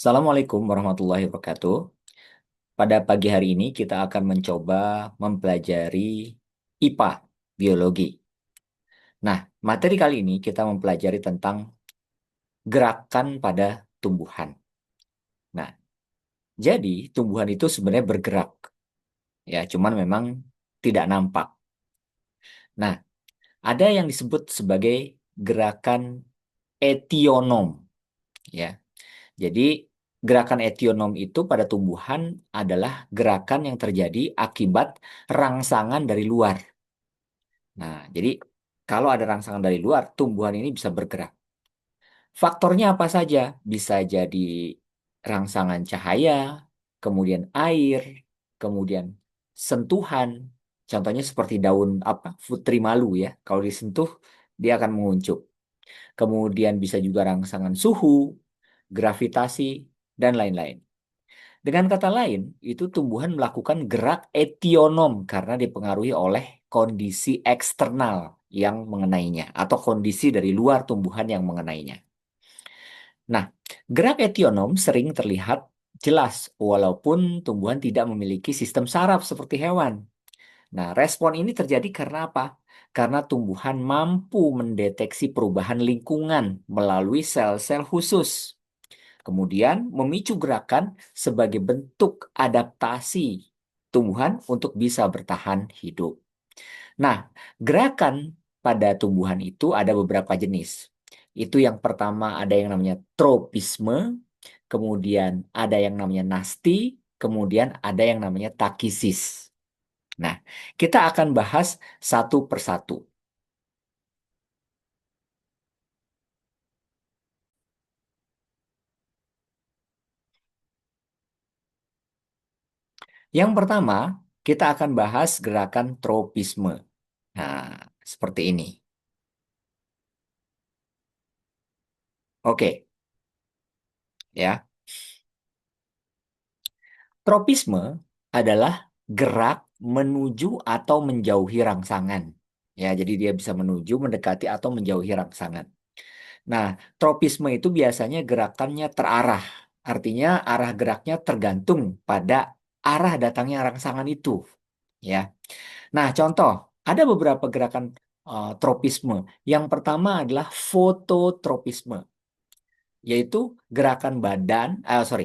Assalamualaikum warahmatullahi wabarakatuh. Pada pagi hari ini kita akan mencoba mempelajari IPA, biologi. Nah, materi kali ini kita mempelajari tentang gerakan pada tumbuhan. Nah, jadi tumbuhan itu sebenarnya bergerak, ya, cuman memang tidak nampak. Nah, ada yang disebut sebagai gerakan etionom, ya. Jadi gerakan etionom itu pada tumbuhan adalah gerakan yang terjadi akibat rangsangan dari luar. Nah, jadi kalau ada rangsangan dari luar, tumbuhan ini bisa bergerak. Faktornya apa saja? Bisa jadi rangsangan cahaya, kemudian air, kemudian sentuhan. Contohnya seperti daun apa? Putri malu ya. Kalau disentuh dia akan menguncup. Kemudian bisa juga rangsangan suhu, gravitasi, dan lain-lain. Dengan kata lain, itu tumbuhan melakukan gerak etionom karena dipengaruhi oleh kondisi eksternal yang mengenainya atau kondisi dari luar tumbuhan yang mengenainya. Nah, gerak etionom sering terlihat jelas walaupun tumbuhan tidak memiliki sistem saraf seperti hewan. Nah, respon ini terjadi karena apa? Karena tumbuhan mampu mendeteksi perubahan lingkungan melalui sel-sel khusus. Kemudian memicu gerakan sebagai bentuk adaptasi tumbuhan untuk bisa bertahan hidup. Nah, gerakan pada tumbuhan itu ada beberapa jenis. Itu yang pertama ada yang namanya tropisme, kemudian ada yang namanya nasti, kemudian ada yang namanya takisis. Nah, kita akan bahas satu persatu. Yang pertama, kita akan bahas gerakan tropisme. Nah, seperti ini. Oke, ya. Tropisme adalah gerak menuju atau menjauhi rangsangan. Ya, jadi dia bisa menuju, mendekati atau menjauhi rangsangan. Nah, tropisme itu biasanya gerakannya terarah. Artinya arah geraknya tergantung pada arah datangnya rangsangan itu. Ya. Nah, contoh, ada beberapa gerakan tropisme. Yang pertama adalah fototropisme, yaitu gerakan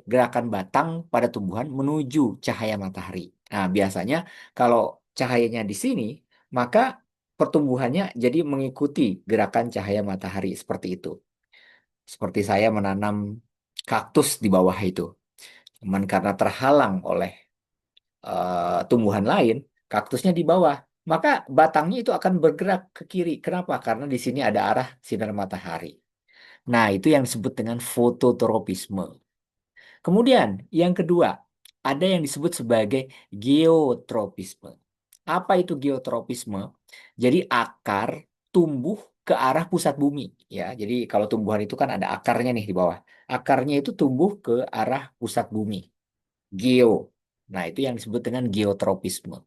gerakan batang pada tumbuhan menuju cahaya matahari. Nah, biasanya kalau cahayanya di sini, maka pertumbuhannya jadi mengikuti gerakan cahaya matahari seperti itu. Seperti saya menanam kaktus di bawah itu. Cuman karena terhalang oleh tumbuhan lain, kaktusnya di bawah, maka batangnya itu akan bergerak ke kiri. Kenapa? Karena di sini ada arah sinar matahari. Nah, itu yang disebut dengan fototropisme. Kemudian, yang kedua, ada yang disebut sebagai geotropisme. Apa itu geotropisme? Jadi akar tumbuh ke arah pusat bumi, ya. Jadi kalau tumbuhan itu kan ada akarnya nih di bawah. Akarnya itu tumbuh ke arah pusat bumi. Geo. Nah, itu yang disebut dengan geotropisme.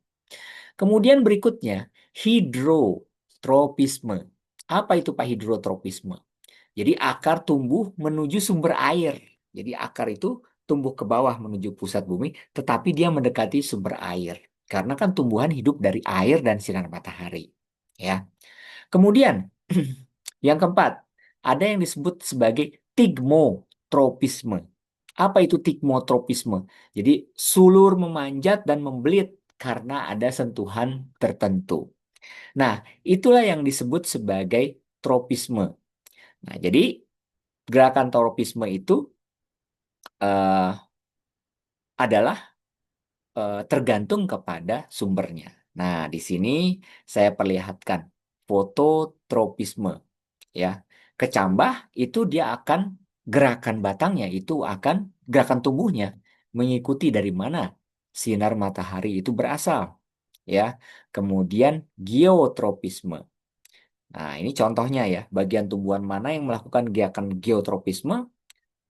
Kemudian berikutnya, hidrotropisme. Apa itu Pak hidrotropisme? Jadi akar tumbuh menuju sumber air. Jadi akar itu tumbuh ke bawah menuju pusat bumi, tetapi dia mendekati sumber air. Karena kan tumbuhan hidup dari air dan sinar matahari. Ya. Kemudian yang keempat, ada yang disebut sebagai tigmotropisme. Apa itu tigmotropisme? Jadi sulur memanjat dan membelit karena ada sentuhan tertentu. Nah, itulah yang disebut sebagai tropisme. Nah, jadi gerakan tropisme itu eh, adalah tergantung kepada sumbernya. Nah, di sini saya perlihatkan foto tropisme, ya. Kecambah itu dia akan gerakan batangnya itu akan gerakan tumbuhnya mengikuti dari mana sinar matahari itu berasal, ya. Kemudian geotropisme. Nah, ini contohnya ya, bagian tumbuhan mana yang melakukan gerakan geotropisme,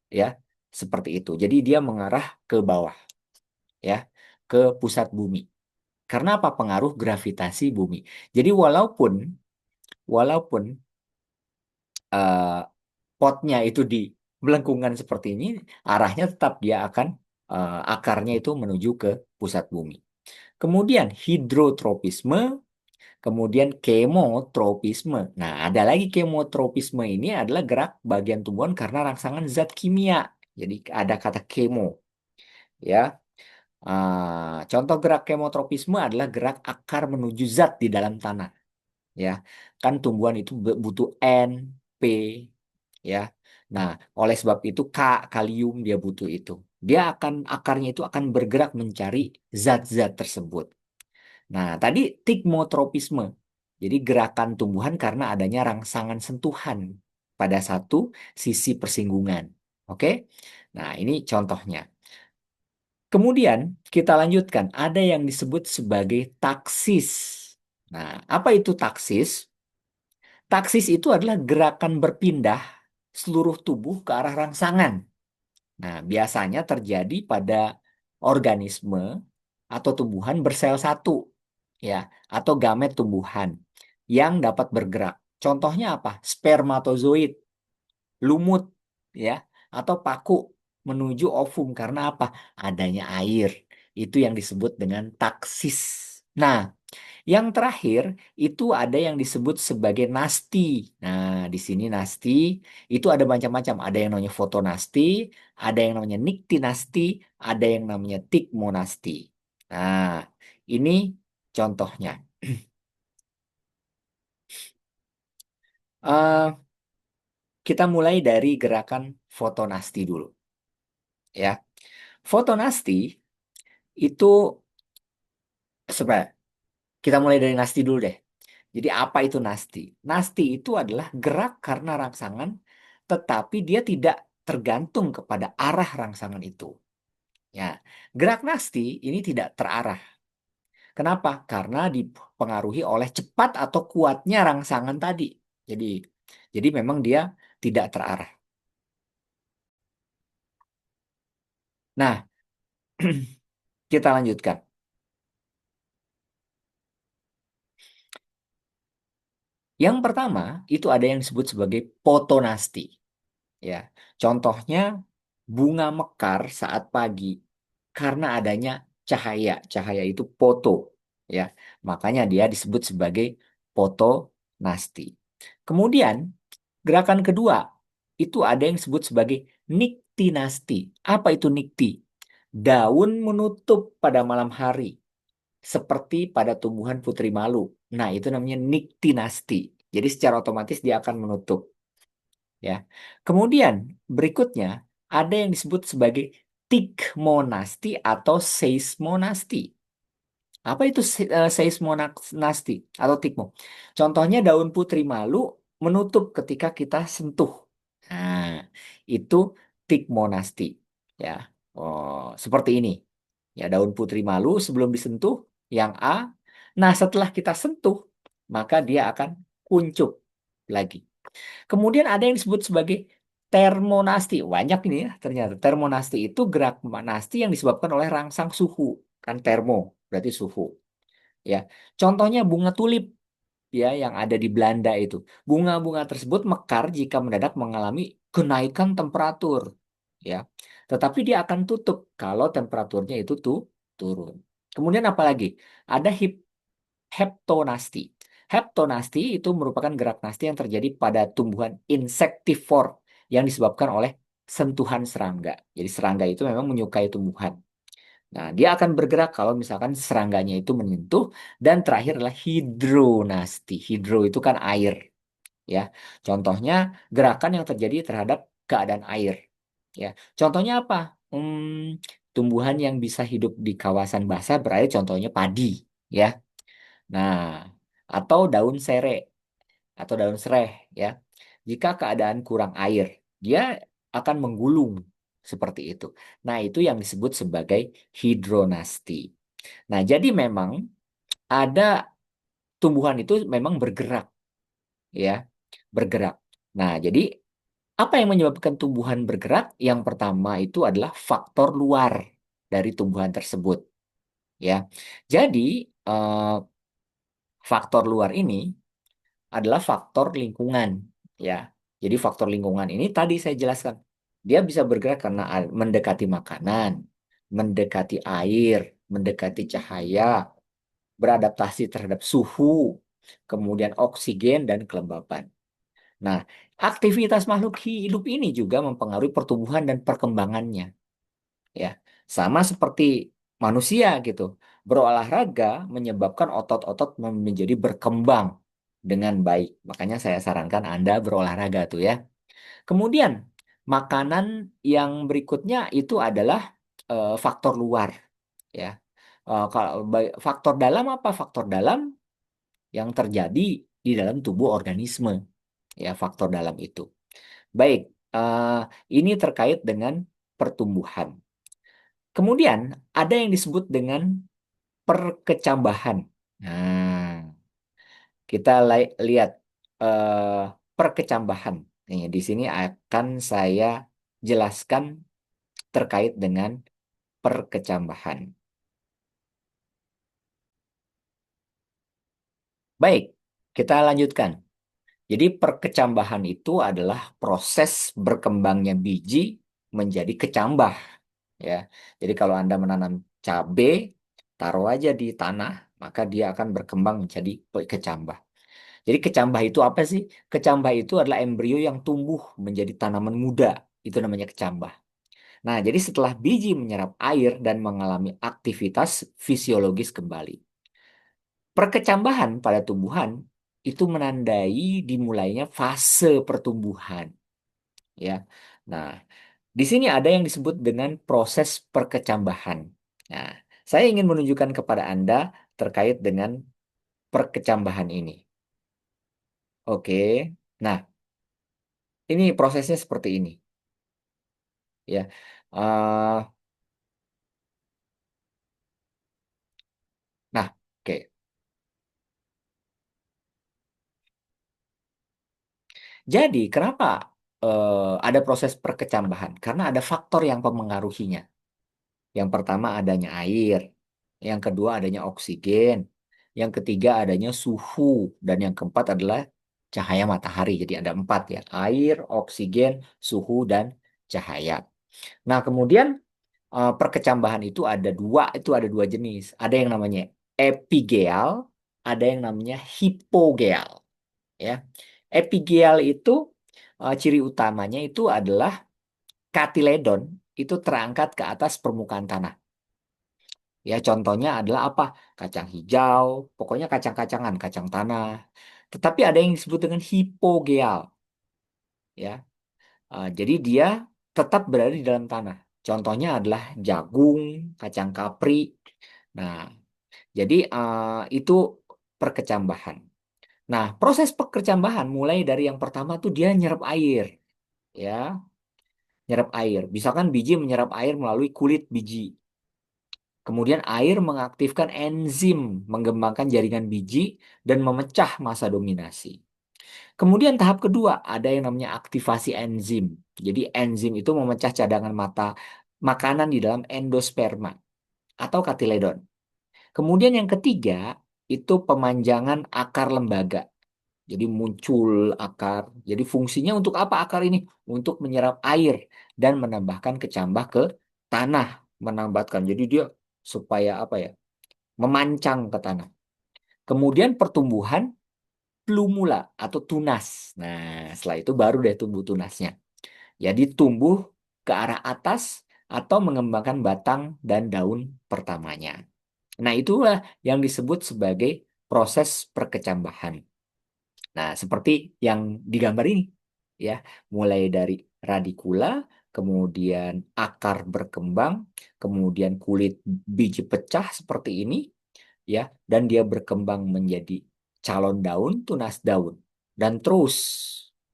ya, seperti itu. Jadi dia mengarah ke bawah, ya, ke pusat bumi. Karena apa? Pengaruh gravitasi bumi. Jadi walaupun eh, potnya itu melengkungan seperti ini, arahnya tetap dia akan akarnya itu menuju ke pusat bumi. Kemudian hidrotropisme, kemudian kemotropisme. Nah, ada lagi kemotropisme ini adalah gerak bagian tumbuhan karena rangsangan zat kimia. Jadi ada kata kemo, ya. Contoh gerak kemotropisme adalah gerak akar menuju zat di dalam tanah, ya. Kan tumbuhan itu butuh N, P, ya. Nah, oleh sebab itu kalium dia butuh itu. Dia akan akarnya itu akan bergerak mencari zat-zat tersebut. Nah, tadi tigmotropisme. Jadi gerakan tumbuhan karena adanya rangsangan sentuhan pada satu sisi persinggungan. Oke? Nah, ini contohnya. Kemudian kita lanjutkan, ada yang disebut sebagai taksis. Nah, apa itu taksis? Taksis itu adalah gerakan berpindah seluruh tubuh ke arah rangsangan. Nah, biasanya terjadi pada organisme atau tumbuhan bersel satu, ya, atau gamet tumbuhan yang dapat bergerak. Contohnya apa? Spermatozoid, lumut, ya, atau paku menuju ovum karena apa? Adanya air. Itu yang disebut dengan taksis. Nah, yang terakhir itu ada yang disebut sebagai nasti. Nah, di sini nasti itu ada macam-macam. Ada yang namanya fotonasti, ada yang namanya niktinasti, ada yang namanya tigmonasti. Nah, ini contohnya. Eh, kita mulai dari gerakan fotonasti dulu, ya. Fotonasti itu sebenarnya kita mulai dari nasti dulu deh. Jadi apa itu nasti? Nasti itu adalah gerak karena rangsangan, tetapi dia tidak tergantung kepada arah rangsangan itu. Ya, gerak nasti ini tidak terarah. Kenapa? Karena dipengaruhi oleh cepat atau kuatnya rangsangan tadi. Jadi, jadi memang dia tidak terarah. Nah, kita lanjutkan. Yang pertama itu ada yang disebut sebagai potonasti. Ya, contohnya bunga mekar saat pagi karena adanya cahaya. Cahaya itu foto, ya. Makanya dia disebut sebagai fotonasti. Kemudian gerakan kedua itu ada yang disebut sebagai niktinasti. Apa itu nikti? Daun menutup pada malam hari seperti pada tumbuhan putri malu. Nah, itu namanya niktinasti. Jadi secara otomatis dia akan menutup, ya. Kemudian berikutnya ada yang disebut sebagai tigmonasti atau seismonasti. Apa itu seismonasti atau tigmo? Contohnya daun putri malu menutup ketika kita sentuh. Nah, itu tigmonasti, ya. Oh, seperti ini. Ya, daun putri malu sebelum disentuh yang A. Nah, setelah kita sentuh, maka dia akan kuncup lagi. Kemudian ada yang disebut sebagai termonasti. Banyak ini ya ternyata. Termonasti itu gerak nasti yang disebabkan oleh rangsang suhu. Kan termo, berarti suhu. Ya, contohnya bunga tulip, ya, yang ada di Belanda itu. Bunga-bunga tersebut mekar jika mendadak mengalami kenaikan temperatur. Ya, tetapi dia akan tutup kalau temperaturnya itu tuh turun. Kemudian apa lagi? Ada heptonasti. Heptonasti itu merupakan gerak nasti yang terjadi pada tumbuhan insektivor yang disebabkan oleh sentuhan serangga. Jadi serangga itu memang menyukai tumbuhan. Nah, dia akan bergerak kalau misalkan serangganya itu menyentuh. Dan terakhir adalah hidronasti. Hidro itu kan air, ya. Contohnya gerakan yang terjadi terhadap keadaan air, ya. Contohnya apa? Tumbuhan yang bisa hidup di kawasan basah berair, contohnya padi, ya. Nah, atau daun sereh atau daun sereh, ya. Jika keadaan kurang air, dia akan menggulung seperti itu. Nah, itu yang disebut sebagai hidronasti. Nah, jadi memang ada tumbuhan itu memang bergerak, ya, bergerak. Nah, jadi apa yang menyebabkan tumbuhan bergerak? Yang pertama itu adalah faktor luar dari tumbuhan tersebut, ya. Jadi eh, faktor luar ini adalah faktor lingkungan, ya. Jadi faktor lingkungan ini tadi saya jelaskan. Dia bisa bergerak karena mendekati makanan, mendekati air, mendekati cahaya, beradaptasi terhadap suhu, kemudian oksigen dan kelembapan. Nah, aktivitas makhluk hidup ini juga mempengaruhi pertumbuhan dan perkembangannya, ya. Sama seperti manusia gitu. Berolahraga menyebabkan otot-otot menjadi berkembang dengan baik. Makanya saya sarankan Anda berolahraga tuh ya. Kemudian, makanan yang berikutnya itu adalah faktor luar, ya. Kalau faktor dalam apa? Faktor dalam yang terjadi di dalam tubuh organisme, ya, faktor dalam itu. Baik, ini terkait dengan pertumbuhan. Kemudian ada yang disebut dengan perkecambahan. Nah, kita lihat eh, perkecambahan. Nih, di sini akan saya jelaskan terkait dengan perkecambahan. Baik, kita lanjutkan. Jadi perkecambahan itu adalah proses berkembangnya biji menjadi kecambah, ya. Jadi kalau Anda menanam cabai, taruh aja di tanah, maka dia akan berkembang menjadi kecambah. Jadi kecambah itu apa sih? Kecambah itu adalah embrio yang tumbuh menjadi tanaman muda. Itu namanya kecambah. Nah, jadi setelah biji menyerap air dan mengalami aktivitas fisiologis kembali. Perkecambahan pada tumbuhan itu menandai dimulainya fase pertumbuhan, ya. Nah, di sini ada yang disebut dengan proses perkecambahan. Nah, saya ingin menunjukkan kepada Anda terkait dengan perkecambahan ini. Oke. Nah, ini prosesnya seperti ini, ya. Eh, nah, oke. Jadi, kenapa ada proses perkecambahan? Karena ada faktor yang mempengaruhinya. Yang pertama adanya air, yang kedua adanya oksigen, yang ketiga adanya suhu, dan yang keempat adalah cahaya matahari. Jadi ada empat ya, air, oksigen, suhu, dan cahaya. Nah, kemudian perkecambahan itu ada dua jenis. Ada yang namanya epigeal, ada yang namanya hipogeal. Ya, epigeal itu ciri utamanya itu adalah katiledon itu terangkat ke atas permukaan tanah. Ya, contohnya adalah apa? Kacang hijau, pokoknya kacang-kacangan, kacang tanah. Tetapi ada yang disebut dengan hipogeal, ya. Jadi dia tetap berada di dalam tanah. Contohnya adalah jagung, kacang kapri. Nah, jadi itu perkecambahan. Nah, proses perkecambahan mulai dari yang pertama tuh dia nyerap air, ya, nyerap air. Misalkan biji menyerap air melalui kulit biji. Kemudian air mengaktifkan enzim, mengembangkan jaringan biji dan memecah massa dominasi. Kemudian tahap kedua ada yang namanya aktivasi enzim. Jadi enzim itu memecah cadangan makanan di dalam endosperma atau katiledon. Kemudian yang ketiga itu pemanjangan akar lembaga. Jadi muncul akar. Jadi fungsinya untuk apa akar ini? Untuk menyerap air dan menambahkan kecambah ke tanah, menambahkan. Jadi dia supaya apa ya? Memancang ke tanah. Kemudian pertumbuhan plumula atau tunas. Nah, setelah itu baru deh tumbuh tunasnya. Jadi tumbuh ke arah atas atau mengembangkan batang dan daun pertamanya. Nah, itulah yang disebut sebagai proses perkecambahan. Nah, seperti yang digambar ini, ya, mulai dari radikula, kemudian akar berkembang, kemudian kulit biji pecah seperti ini, ya, dan dia berkembang menjadi calon daun, tunas daun, dan terus,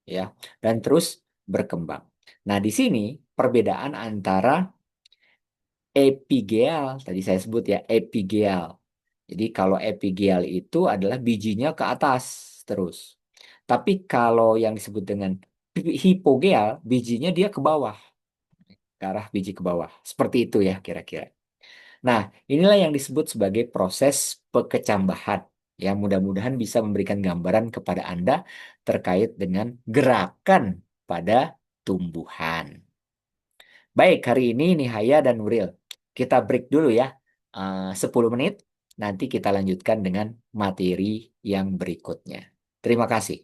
ya, dan terus berkembang. Nah, di sini perbedaan antara epigeal, tadi saya sebut ya, epigeal. Jadi kalau epigeal itu adalah bijinya ke atas terus. Tapi kalau yang disebut dengan hipogeal, bijinya dia ke bawah, ke arah biji ke bawah. Seperti itu ya kira-kira. Nah, inilah yang disebut sebagai proses pekecambahan. Ya, mudah-mudahan bisa memberikan gambaran kepada Anda terkait dengan gerakan pada tumbuhan. Baik, hari ini Nihaya dan Nuril, kita break dulu ya. 10 menit, nanti kita lanjutkan dengan materi yang berikutnya. Terima kasih.